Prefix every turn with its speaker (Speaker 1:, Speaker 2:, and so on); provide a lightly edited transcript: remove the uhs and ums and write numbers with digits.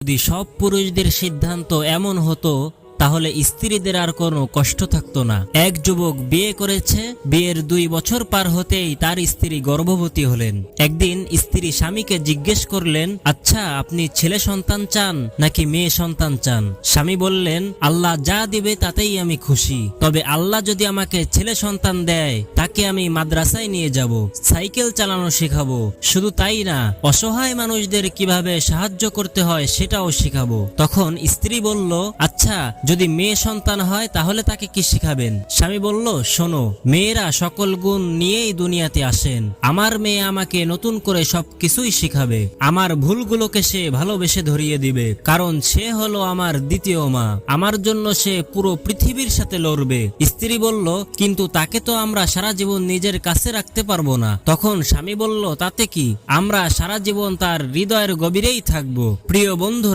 Speaker 1: যদি সব পুরুষদের সিদ্ধান্ত এমন হতো তাহলে স্ত্রীদের আর কোনো কষ্ট থাকতো না। এক যুবক বিয়ে করেছে, বিয়ের 2 বছর পার হতেই তার স্ত্রী গর্ভবতী হলেন। একদিন স্ত্রী স্বামীকে জিজ্ঞেস করলেন, আচ্ছা আপনি ছেলে সন্তান চান নাকি মেয়ে সন্তান চান? স্বামী বললেন, আল্লাহ যা দিবে তাতেই আমি খুশি, তবে আল্লাহ যদি আমাকে ছেলে সন্তান দেয় তাকে আমি মাদ্রাসায় নিয়ে যাব, সাইকেল চালানো শেখাবো, শুধু তাই না অসহায় মানুষদের কিভাবে সাহায্য করতে হয় সেটাও শেখাবো। তখন স্ত্রী বলল, আচ্ছা যদি মেয়ে সন্তান হয় তাহলে তাকে কি শিখাবেন? স্বামী বলল, শোনো, মেয়েরা সকল গুণ নিয়েই দুনিয়াতে আসেন। আমার মেয়ে আমাকে নতুন করে সবকিছুই শিখাবে। আমার ভুলগুলোকে সে ভালোবেসে ধরিয়ে দিবে, কারণ সে হলো আমার দ্বিতীয় মা। আমার জন্য সে পুরো পৃথিবীর সাথে লড়বে। স্ত্রী বলল, কিন্তু তাকে তো আমরা সারা জীবন নিজের কাছে রাখতে পারবো না। তখন স্বামী বলল, তাতে কি, আমরা সারা জীবন তার হৃদয়ের গভীরেই থাকবো। প্রিয় বন্ধুরা,